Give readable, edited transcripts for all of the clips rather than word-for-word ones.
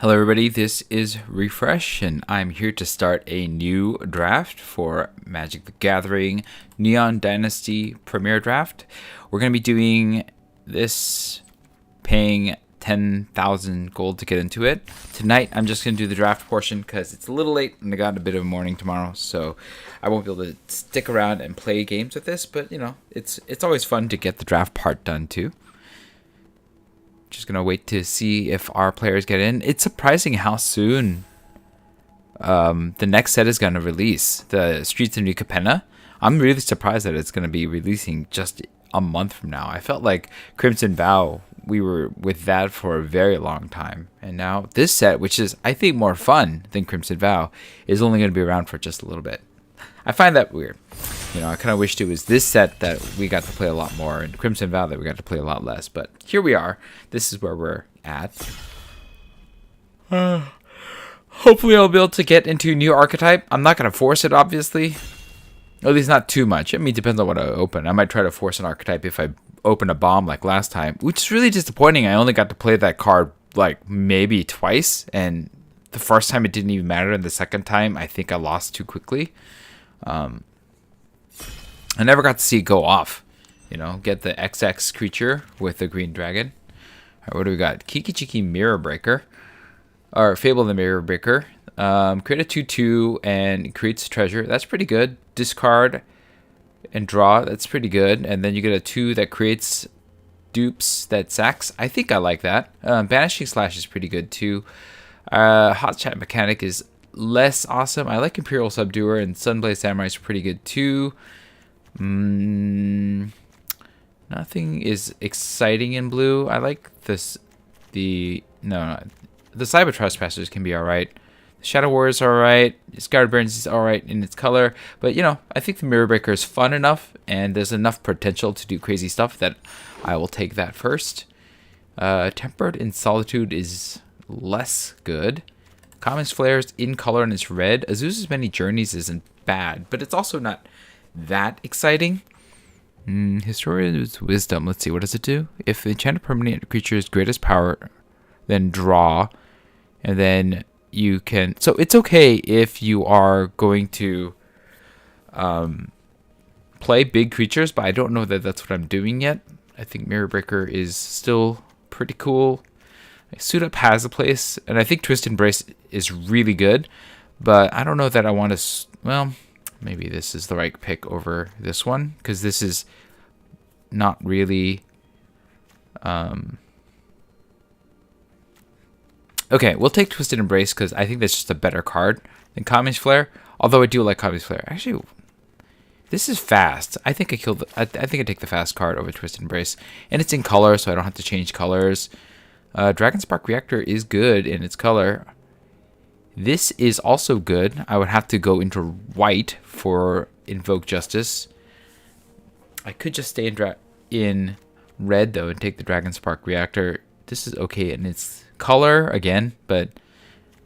Hello everybody, this is Refresh and I'm here to start a new draft for Magic the Gathering Neon Dynasty Premier Draft. We're going to be doing this paying 10,000 gold to get into it. Tonight I'm just going to do the draft portion because it's a little late and I got a bit of a morning tomorrow, so I won't be able to stick around and play games with this, but you know, it's always fun to get the draft part done too. Just gonna wait to see if our players get in. It's surprising how soon the next set is gonna release. The Streets of New Capenna. I'm really surprised that it's gonna be releasing just a month from now. I felt like Crimson Vow, we were with that for a very long time, and now this set, which is I think more fun than Crimson Vow, is only gonna be around for just a little bit. I find that weird. You know, I kind of wished it was this set that we got to play a lot more, and Crimson Vow that we got to play a lot less. But here we are. This is where we're at. Hopefully I'll be able to get into new archetype. I'm not going to force it, obviously. At least not too much. I mean, it depends on what I open. I might try to force an archetype if I open a bomb like last time, which is really disappointing. I only got to play that card like maybe twice, and the first time it didn't even matter, and the second time I think I lost too quickly. I never got to see it go off. You know, get the XX creature with the green dragon. All right, what do we got? Kiki Chiki Mirror Breaker. Or Fable the Mirror Breaker. Create a 2/2 and creates treasure. That's pretty good. Discard and draw. That's pretty good. And then you get a 2 that creates dupes that sacks. I think I like that. Banishing Slash is pretty good too. Hot Chat Mechanic is less awesome. I like Imperial Subduer, and Sunblaze Samurai is pretty good too. Nothing is exciting in blue. I like this. The Cyber Trespassers can be alright. The Shadow Warriors are alright. Scoured Burns is alright in its color. But you know, I think the Mirror Breaker is fun enough, and there's enough potential to do crazy stuff that I will take that first. Tempered in Solitude is less good. Commons Flares in color and it's red. Azusa's Many Journeys isn't bad, but it's also not that exciting. Historian's Wisdom. Let's see, what does it do? If the enchanted permanent creature's greatest power, then draw, and then you can. So it's okay if you are going to play big creatures, but I don't know that that's what I'm doing yet. I think Mirror Breaker is still pretty cool. Suit Up has a place, and I think Twist Embrace is really good, but I don't know that I want to. Well, maybe this is the right pick over this one, because this is not really. Okay, we'll take Twisted Embrace because I think that's just a better card than Kami's Flare. Although I do like Kami's Flare. Actually, this is fast. I think I killed. I think I take the fast card over Twisted Embrace, and it's in color, so I don't have to change colors. Dragon Spark Reactor is good in its color. This is also good. I would have to go into white for Invoke Justice. I could just stay in red, though, and take the Dragon Spark Reactor. This is okay in its color, again, but...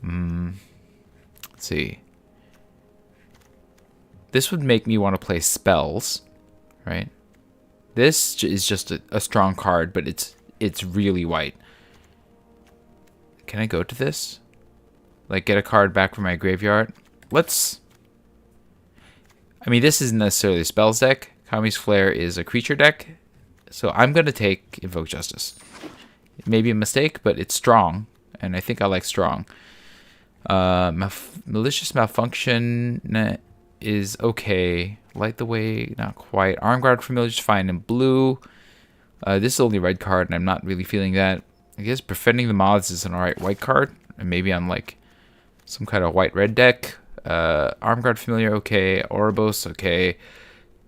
let's see. This would make me want to play spells, right? This is just a strong card, but it's really white. Can I go to this? Like, get a card back from my graveyard? Let's... I mean, this isn't necessarily a spells deck. Kami's Flare is a creature deck. So I'm going to take Invoke Justice. It may be a mistake, but it's strong. And I think I like strong. Malicious Malfunction is okay. Light the Way, not quite. Armguard Familiar is fine in blue. This is only red card, and I'm not really feeling that. I guess Befriending the Moths is an alright white card. And maybe on like some kind of white-red deck. Armguard Familiar, okay. Ouroboros, okay.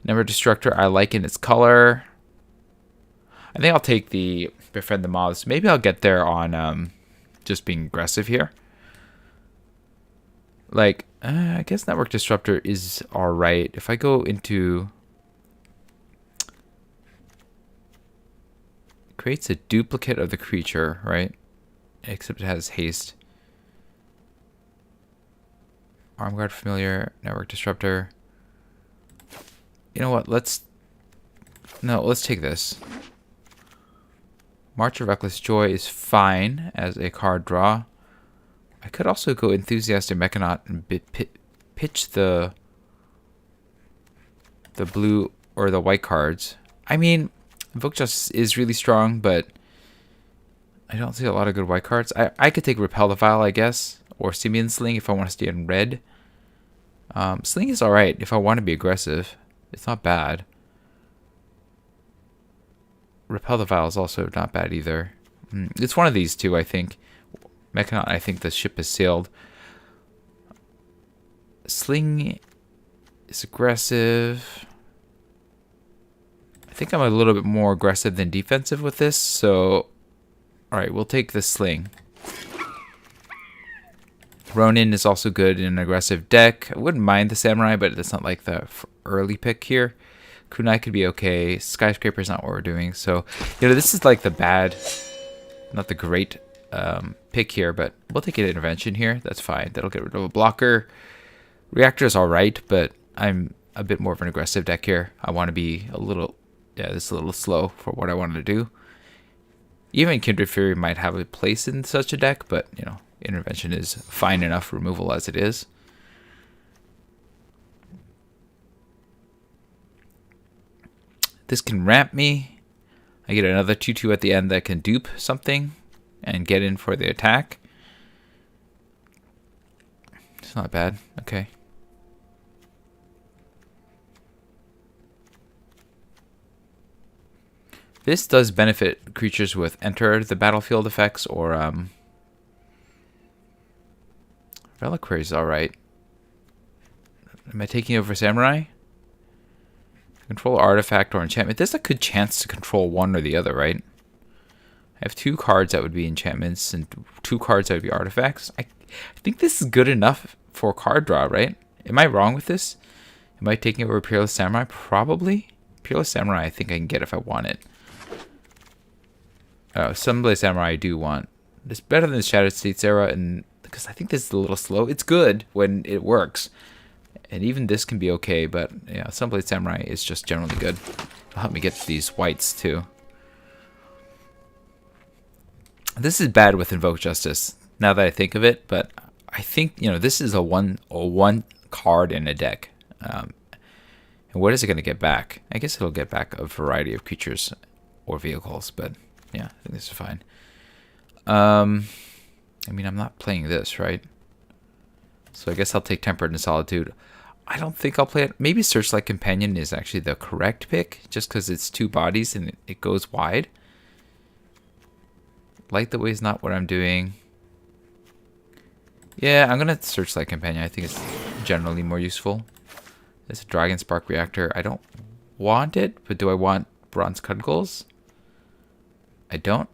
Never Destructor, I like in its color. I think I'll take the Befriend the Moths. Maybe I'll get there on just being aggressive here. Like, I guess Network Disruptor is alright. If I go into... Creates a duplicate of the creature, right? Except it has haste. Armguard Familiar, Network Disruptor. You know what? Let's take this. March of Reckless Joy is fine as a card draw. I could also go Enthusiastic Mechanaut and pitch the blue or the white cards. I mean, Invoke Justice is really strong, but I don't see a lot of good white cards. I could take Repel the Vial, I guess, or Simian Sling if I want to stay in red. Sling is alright if I want to be aggressive. It's not bad. Repel the Vial is also not bad either. It's one of these two, I think. Mechanaut, I think the ship has sailed. Sling is aggressive. I think I'm a little bit more aggressive than defensive with this, so alright, we'll take the Sling. Ronin is also good in an aggressive deck. I wouldn't mind the Samurai, but it's not like the early pick here. Kunai could be okay. Skyscraper is not what we're doing. So, this is like the bad, not the great pick here, but we'll take an Intervention here. That's fine. That'll get rid of a blocker. Reactor is alright, but I'm a bit more of an aggressive deck here. I want to be a little, this is a little slow for what I wanted to do. Even Kindred Fury might have a place in such a deck, but, Intervention is fine enough removal as it is. This can ramp me. I get another 2/2 at the end that can dupe something and get in for the attack. It's not bad. Okay. This does benefit creatures with enter the battlefield effects or Reliquary is alright. Am I taking over Samurai? Control artifact or enchantment. There's a good chance to control one or the other, right? I have 2 cards that would be enchantments and 2 cards that would be artifacts. I think this is good enough for card draw, right? Am I wrong with this? Am I taking over Peerless Samurai? Probably. Peerless Samurai I think I can get if I want it. Sunblade Samurai I do want. It's better than the Shattered States era, and because I think this is a little slow. It's good when it works. And even this can be okay, but yeah, Sunblade Samurai is just generally good. It'll help me get these whites too. This is bad with Invoke Justice, now that I think of it, but I think, this is a one card in a deck. And what is it going to get back? I guess it'll get back a variety of creatures or vehicles, but yeah, I think this is fine. I mean, I'm not playing this, right? So I guess I'll take Tempered in Solitude. I don't think I'll play it. Maybe Searchlight Companion is actually the correct pick, just because it's 2 bodies and it goes wide. Light the Way is not what I'm doing. Yeah, I'm going to Searchlight Companion. I think it's generally more useful. There's a Dragon Spark Reactor. I don't want it, but do I want Bronze Cuddles? I don't.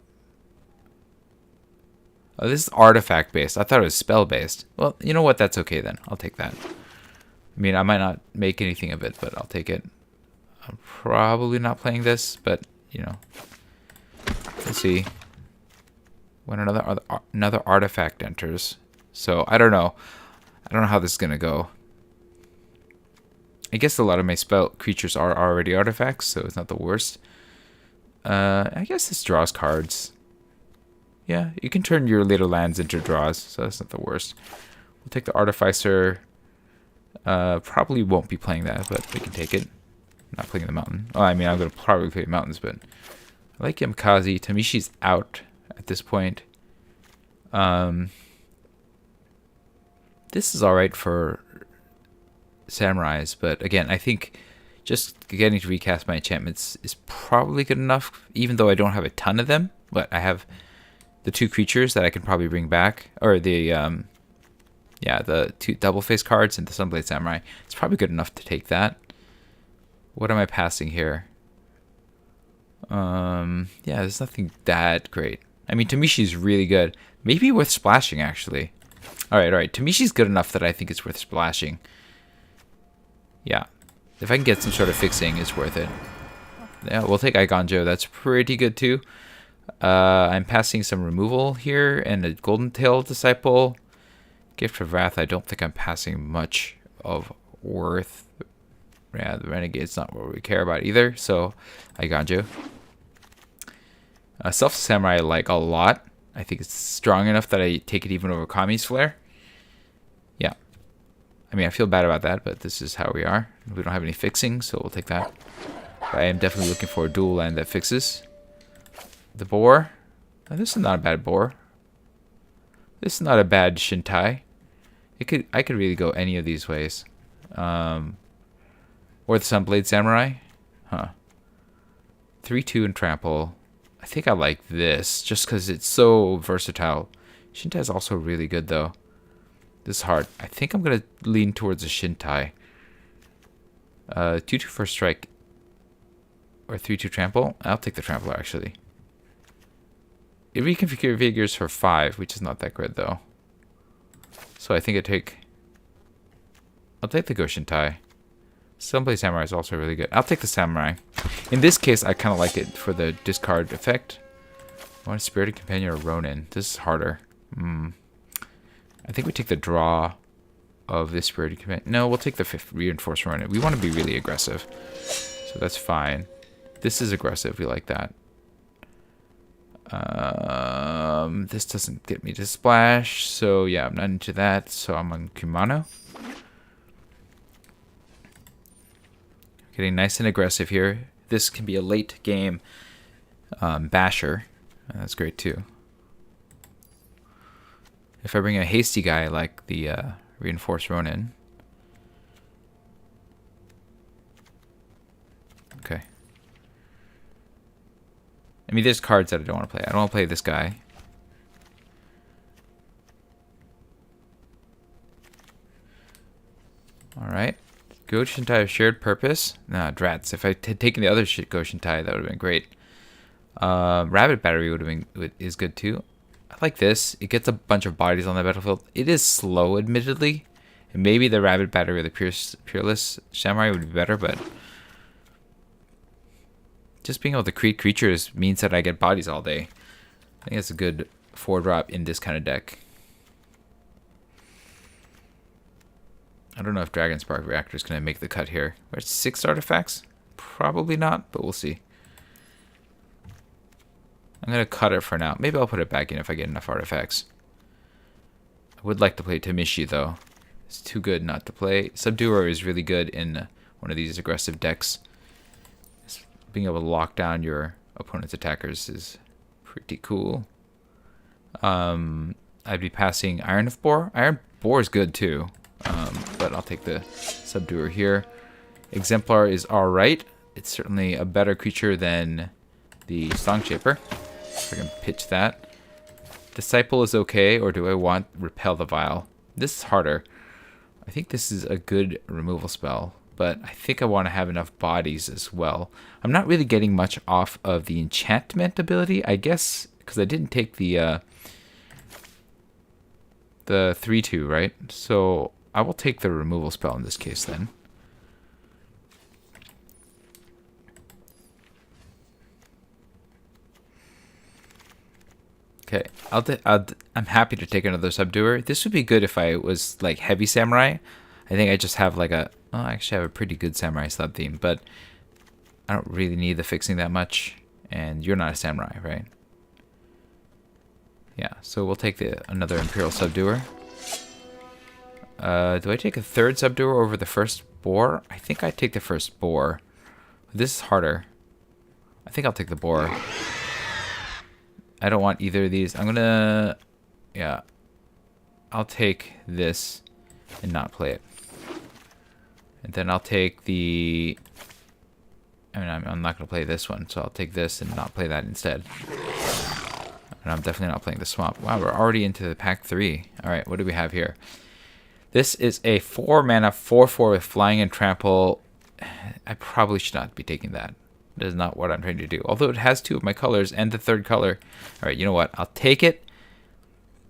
Oh, this is artifact based. I thought it was spell based. Well, you know what? That's okay then. I'll take that. I mean, I might not make anything of it, but I'll take it. I'm probably not playing this, but we'll see. When another artifact enters, so I don't know. I don't know how this is gonna go. I guess a lot of my spell creatures are already artifacts, so it's not the worst. I guess this draws cards. Yeah, you can turn your later lands into draws, so that's not the worst. We'll take the Artificer. Probably won't be playing that, but we can take it. Not playing the mountain. Oh, I mean, I'm going to probably play mountains, but I like Yamakaze. Tamishi's out at this point. This is alright for Samurais, but again, I think just getting to recast my enchantments is probably good enough, even though I don't have a ton of them, but I have the 2 creatures that I can probably bring back, or the 2 double face cards and the Sunblade Samurai. It's probably good enough to take that. What am I passing here? Yeah, there's nothing that great. I mean, Tamishi's really good. Maybe worth splashing, actually. Alright. Tamishi's good enough that I think it's worth splashing. Yeah. If I can get some sort of fixing, it's worth it. Yeah, we'll take Igonjo. That's pretty good, too. I'm passing some removal here and a Golden Tail Disciple. Gift of Wrath, I don't think I'm passing much of worth. Yeah, the Renegade's not what we care about either, so Igonjo. Self Samurai I like a lot. I think it's strong enough that I take it even over Kami's Flare. Yeah. I mean, I feel bad about that, but this is how we are. We don't have any fixing, so we'll take that. But I am definitely looking for a dual land that fixes. The boar. Oh, this is not a bad boar. This is not a bad Shintai. I could really go any of these ways. Or the Sunblade Samurai. Huh. 3-2 and trample. I think I like this just because it's so versatile. Shintai is also really good though. This is hard. I think I'm going to lean towards a Shintai. 2-2 first strike. Or 3-2 trample. I'll take the trample actually. It reconfigures for 5, which is not that good though. So I think I'll take the Goshintai. Sunblade Samurai is also really good. I'll take the Samurai. In this case, I kind of like it for the discard effect. I want a Spirited Companion or Ronin. This is harder. I think we take the draw of this Spirited Companion. No, we'll take the Reinforced Ronin. We want to be really aggressive. So that's fine. This is aggressive. We like that. This doesn't get me to splash. So yeah, I'm not into that. So I'm on Kumano. Getting nice and aggressive here. This can be a late game basher. That's great too. If I bring a hasty guy like the Reinforced Ronin. Okay. I mean, there's cards that I don't want to play. I don't want to play this guy. Alright. Goshintai of shared purpose? Nah, drats. If I had taken the other Goshintai, that would have been great. Rabbit Battery is good too. I like this. It gets a bunch of bodies on the battlefield. It is slow, admittedly. And maybe the Rabbit Battery or the Peerless Samurai would be better, but just being able to create creatures means that I get bodies all day. I think it's a good 4-drop in this kind of deck. I don't know if Dragon Spark Reactor is going to make the cut here. Where's 6 artifacts? Probably not, but we'll see. I'm going to cut it for now. Maybe I'll put it back in if I get enough artifacts. I would like to play Tamishi, though. It's too good not to play. Subduer is really good in one of these aggressive decks. Being able to lock down your opponent's attackers is pretty cool. I'd be passing Iron of Boar. Iron Boar is good, too. But I'll take the Subduer here. Exemplar is alright. It's certainly a better creature than the Song Shaper. If I can pitch that. Disciple is okay, or do I want Repel the Vial? This is harder. I think this is a good removal spell, but I think I want to have enough bodies as well. I'm not really getting much off of the enchantment ability, I guess, because I didn't take the 3-2, right? So I will take the removal spell in this case then. Okay, I'm happy to take another Subduer. This would be good if I was like heavy Samurai. I think I just have like I actually have a pretty good Samurai sub theme, but I don't really need the fixing that much. And you're not a Samurai, right? Yeah, so we'll take another Imperial Subduer. Do I take a third Subduer over the first Boar? I think I take the first Boar. This is harder. I think I'll take the Boar. I don't want either of these. I'm gonna... Yeah. I'll take this and not play it. And then I'll take the... I mean, I'm not gonna play this one, so I'll take this and not play that instead. And I'm definitely not playing the Swamp. Wow, we're already into the pack 3. Alright, what do we have here? This is a 4-mana 4/4 with Flying and Trample. I probably should not be taking that. That is not what I'm trying to do. Although it has 2 of my colors and the 3rd color. Alright, you know what? I'll take it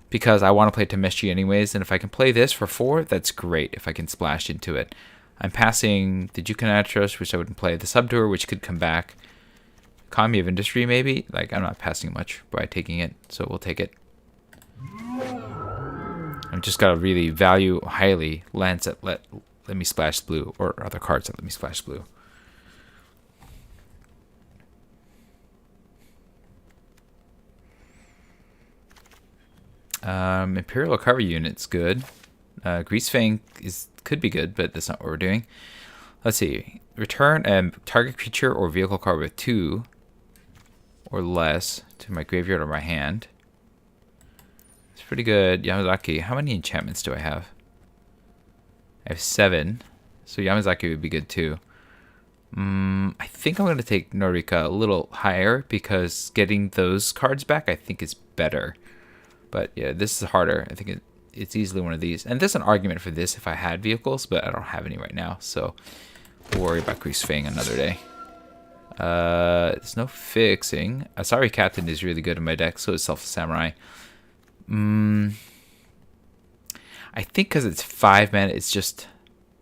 because I want to play Tamishi anyways. And if I can play this for 4, that's great if I can splash into it. I'm passing the Jukanatros, which I wouldn't play. The Subduer, which could come back. Kami of Industry, maybe? Like, I'm not passing much by taking it, so we'll take it. I've just got to really value highly lands that let me splash blue, or other cards that let me splash blue. Imperial Recovery Unit's good. Grease Fang could be good, but that's not what we're doing. Let's see. Return a target creature or vehicle card with 2 or less to my graveyard or my hand. It's pretty good. Yamazaki. How many enchantments do I have? I have 7. So Yamazaki would be good too. I think I'm going to take Norika a little higher because getting those cards back I think is better. But yeah, this is harder. I think it's easily one of these. And there's an argument for this if I had vehicles, but I don't have any right now. So we'll worry about Grease Fang another day. There's no fixing. Asari Captain is really good in my deck, so is Self Samurai. I think because it's 5 mana, it's just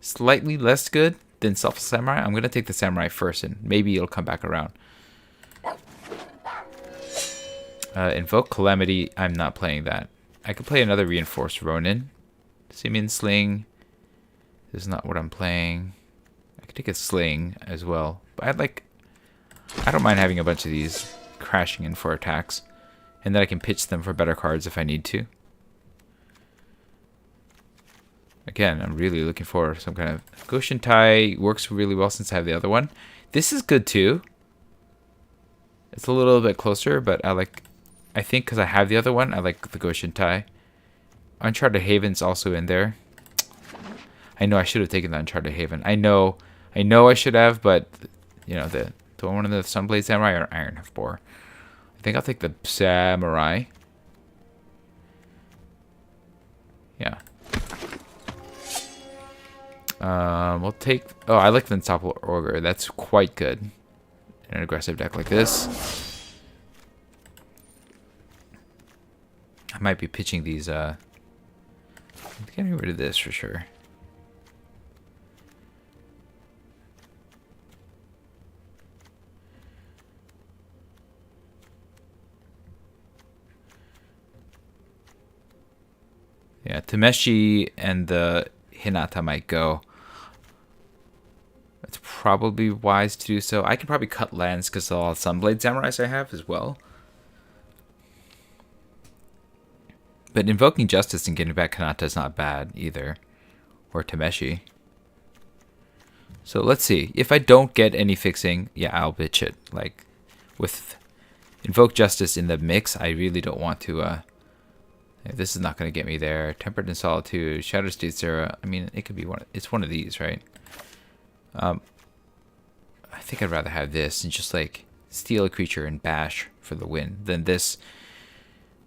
slightly less good than Self Samurai. I'm going to take the Samurai first, and maybe it'll come back around. Invoke Calamity. I'm not playing that. I could play another Reinforced Ronin. Simian Sling. This is not what I'm playing. I could take a Sling as well. But I don't mind having a bunch of these crashing in for attacks. And then I can pitch them for better cards if I need to. Again, I'm really looking for some kind of... Goshen Tai works really well since I have the other one. This is good too. It's a little bit closer, but I think because I have the other one, I like the Goshen Tai. Uncharted Haven's also in there. I know I should have taken the Uncharted Haven. I know I should have, but you know, the one in the Sunblade Samurai or Iron Boar. I think I'll take the Samurai. Yeah. We'll take... Oh, I like the Unstoppable Ogre. That's quite good in an aggressive deck like this. I might be pitching these... I'm getting rid of this for sure. Yeah, Tameshi and the Hinata might go. It's probably wise to do so. I could probably cut lands because of all the Sunblade Samurais I have as well. But invoking Justice and getting back Hinata is not bad either. Or Tameshi. So let's see. If I don't get any fixing, yeah, I'll bitch it. Like, with Invoke Justice in the mix, I really don't want to... This is not going to get me there. Tempered in Solitude, Shadow State Zero. I mean, it could be one. It's one of these, right? I think I'd rather have this and just like steal a creature and bash for the win than this,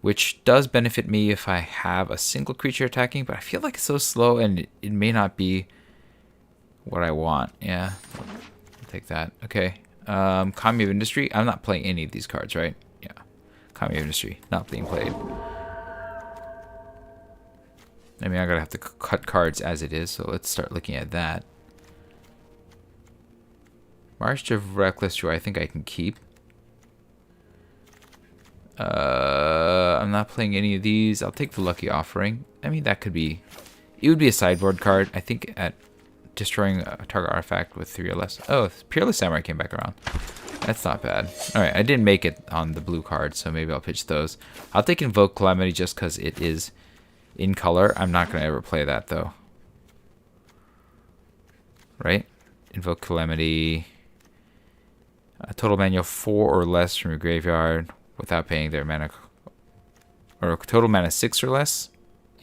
which does benefit me if I have a single creature attacking. But I feel like it's so slow and it may not be what I want. Yeah, I'll take that. Okay. Kami of Industry. I'm not playing any of these cards, right? Yeah. Kami of Industry not being played. I mean, I'm going to have to cut cards as it is, so let's start looking at that. March of Reckless Joy, I think I can keep. I'm not playing any of these. I'll take the Lucky Offering. I mean, that could be... It would be a sideboard card, I think, at destroying a target artifact with 3 or less. Oh, Peerless Samurai came back around. That's not bad. Alright, I didn't make it on the blue card, so maybe I'll pitch those. I'll take Invoke Calamity just because it is... in color. I'm not going to ever play that, though. Right? Invoke Calamity. Total mana 4 or less from your graveyard without paying their mana. Or total mana 6 or less?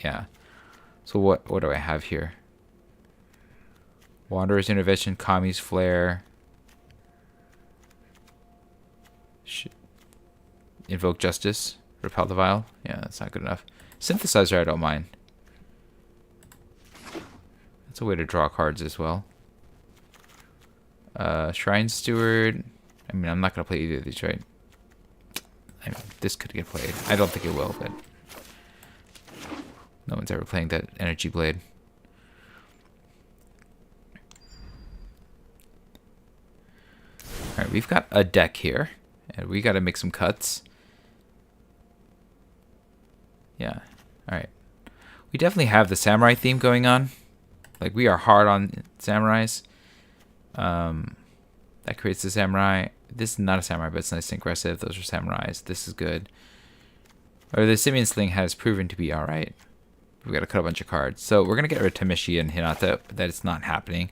Yeah. So what do I have here? Wanderer's Intervention, Kami's Flare. Invoke Justice. Repel the Vial. Yeah, that's not good enough. Synthesizer, I don't mind. That's a way to draw cards as well. Shrine Steward. I mean, I'm not going to play either of these, right? I mean, this could get played. I don't think it will, but... No one's ever playing that Energy Blade. Alright, we've got a deck here. And we got to make some cuts. Yeah. Alright. We definitely have the samurai theme going on. Like, we are hard on samurais. That creates the samurai. This is not a samurai, but it's nice and aggressive. Those are samurais. This is good. Or the Simeon Sling has proven to be alright. We've got to cut a bunch of cards. So we're going to get rid of Tamishi and Hinata. That it's not happening.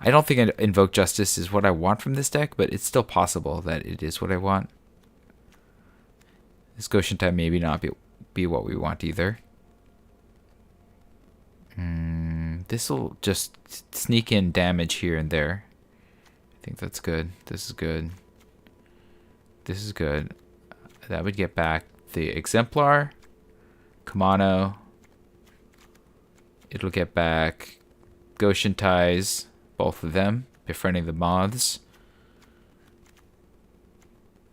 I don't think Invoke Justice is what I want from this deck, but it's still possible that it is what I want. This Goshen Time maybe not be what we want either. This will just sneak in damage here and there. I think that's good. This is good. This is good. That would get back the Exemplar, Kamano. It'll get back Goshen Ties, both of them, befriending the moths.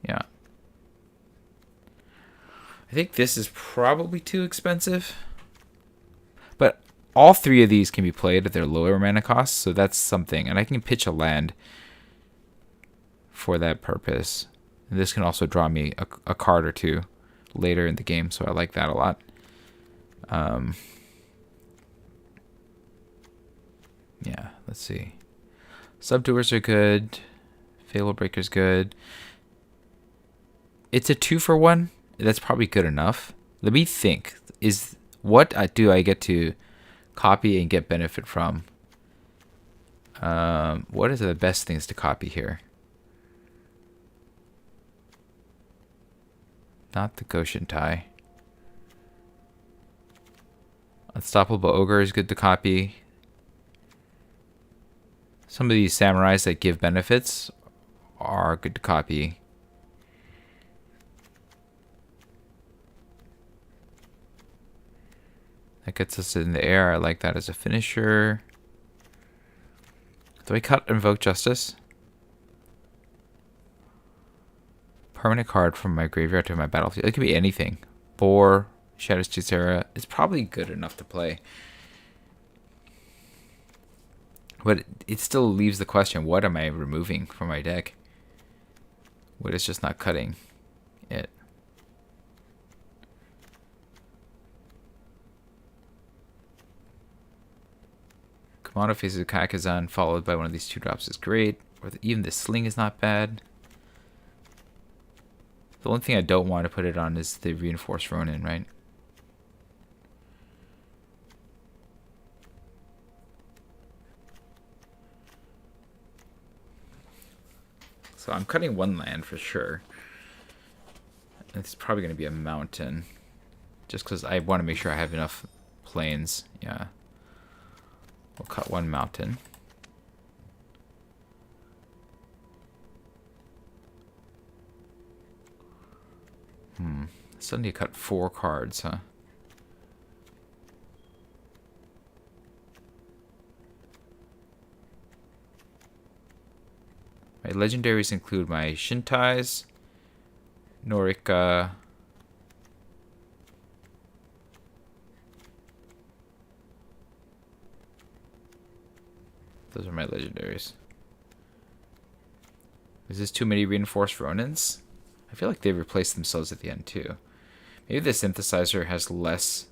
Yeah. I think this is probably too expensive. But all three of these can be played at their lower mana costs, so that's something. And I can pitch a land for that purpose. And this can also draw me a card or two later in the game, so I like that a lot. Yeah, let's see. Subduers are good. Fable Breaker's good. It's a 2-for-1. That's probably good enough. Let me think. What do I get to copy and get benefit from? What are the best things to copy here? Not the Goshen Tie. Unstoppable Ogre is good to copy. Some of these samurais that give benefits are good to copy. That gets us in the air. I like that as a finisher. Do I cut Invoke Justice? Permanent card from my graveyard to my battlefield. It could be anything. Boar, Shadows Tissera. It's probably good enough to play. But it still leaves the question, what am I removing from my deck? What is just not cutting it? Kamado faces Kakazan, followed by one of these 2-drops is great. Or even the Sling is not bad. The only thing I don't want to put it on is the Reinforced Ronin, right? So I'm cutting one land for sure. It's probably going to be a mountain. Just because I want to make sure I have enough plains. Yeah. We'll cut one mountain. Suddenly cut 4 cards, huh? My legendaries include my Shintais, Norika, those are my legendaries. Is this too many Reinforced Ronins? I feel like they replaced themselves at the end too. Maybe the synthesizer has less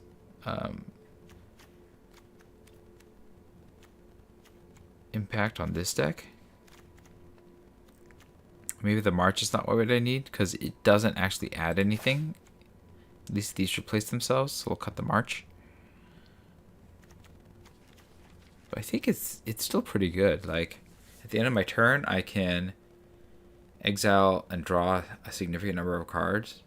impact on this deck. Maybe the March is not what I need because it doesn't actually add anything. At least these replace themselves, so we'll cut the March. But I think it's still pretty good. Like at the end of my turn, I can exile and draw a significant number of cards.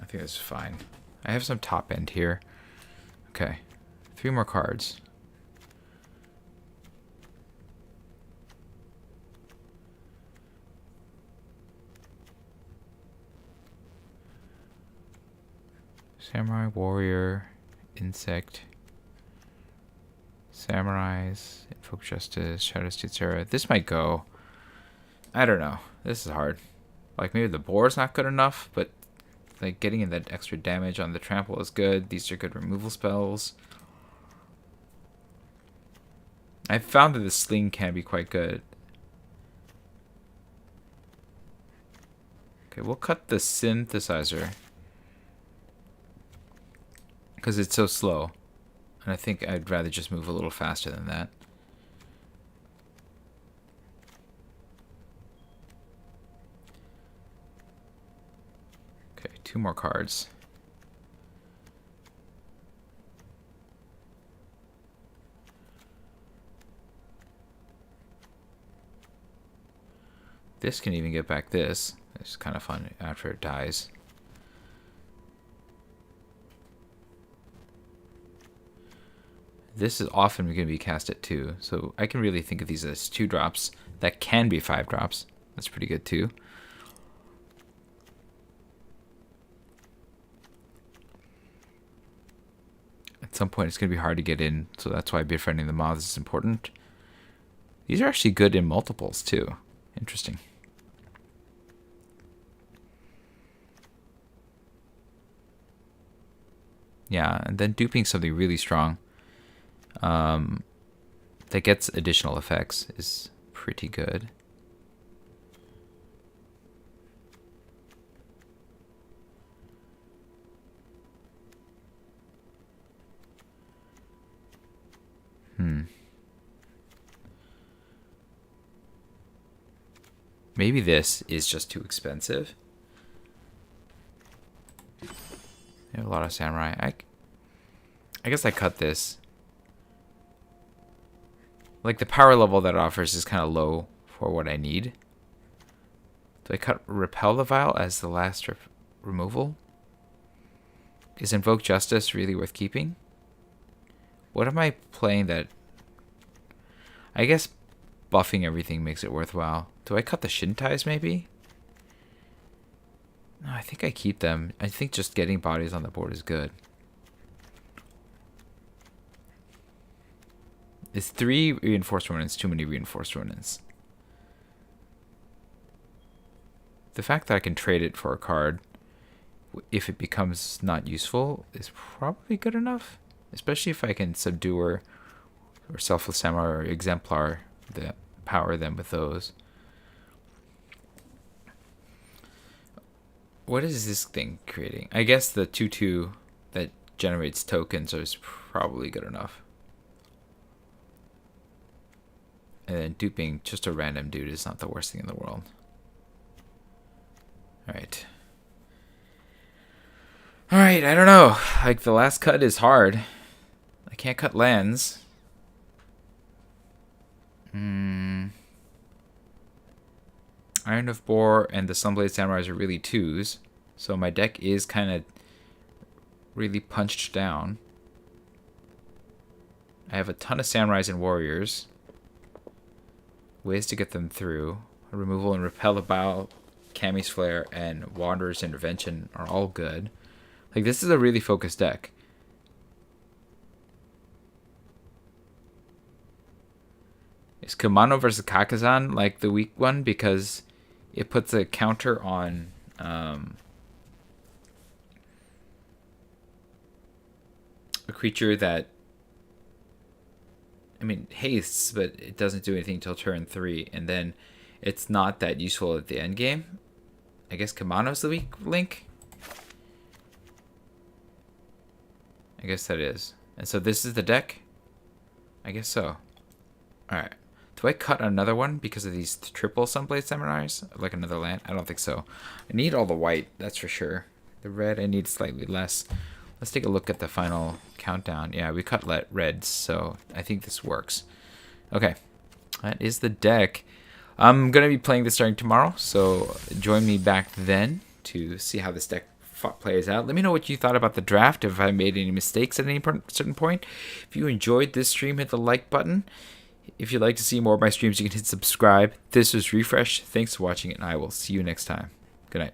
I think that's fine. I have some top end here. Okay, 3 more cards. Samurai, Warrior, Insect, Samurais, Invoke Justice, Shadows Titsura. This might go. I don't know. This is hard. Like maybe the Boar's not good enough, but like getting in that extra damage on the trample is good. These are good removal spells. I found that the Sling can be quite good. Okay, we'll cut the synthesizer because it's so slow. And I think I'd rather just move a little faster than that. 2 more cards. This can even get back this. It's kind of fun after it dies. This is often going to be cast at 2, so I can really think of these as 2 drops. That can be 5 drops. That's pretty good too. At some point it's going to be hard to get in, so that's why befriending the moths is important. These are actually good in multiples too. Interesting. Yeah, and then duping something really strong that gets additional effects is pretty good. Maybe this is just too expensive. I have a lot of samurai. I guess I cut this. Like, the power level that it offers is kind of low for what I need. Do I cut Repel the Vial as the last removal? Is Invoke Justice really worth keeping? What am I playing that... I guess buffing everything makes it worthwhile. Do I cut the Shintais maybe? No, I think I keep them. I think just getting bodies on the board is good. Is 3 reinforced remnants too many reinforced remnants? The fact that I can trade it for a card if it becomes not useful is probably good enough. Especially if I can subdue or Selfless Samurai or Exemplar, power them with those. What is this thing creating? I guess the 2/2 that generates tokens is probably good enough. And then duping just a random dude is not the worst thing in the world. Alright. Alright, I don't know. Like, the last cut is hard. I can't cut lands. Iron of Boar and the Sunblade Samurais are really 2s. So my deck is kind of really punched down. I have a ton of Samurais and Warriors. Ways to get them through. Removal and Repel the Vial, Kami's Flare, and Wanderer's Intervention are all good. Like, this is a really focused deck. Is Kumano versus Kakazan like the weak one because it puts a counter on a creature that, I mean, hastes, but it doesn't do anything until turn 3, and then it's not that useful at the end game. I guess Kumano's the weak link. I guess that is. And so this is the deck? I guess so. Alright. Do I cut another one because of these triple Sunblade Samurais? Like another land? I don't think so. I need all the white, that's for sure. The red, I need slightly less. Let's take a look at the final countdown. Yeah, we cut reds, so I think this works. Okay, that is the deck. I'm going to be playing this starting tomorrow, so join me back then to see how this deck plays out. Let me know what you thought about the draft, if I made any mistakes at any certain point. If you enjoyed this stream, hit the like button. If you'd like to see more of my streams, you can hit subscribe. This was Refresh. Thanks for watching, and I will see you next time. Good night.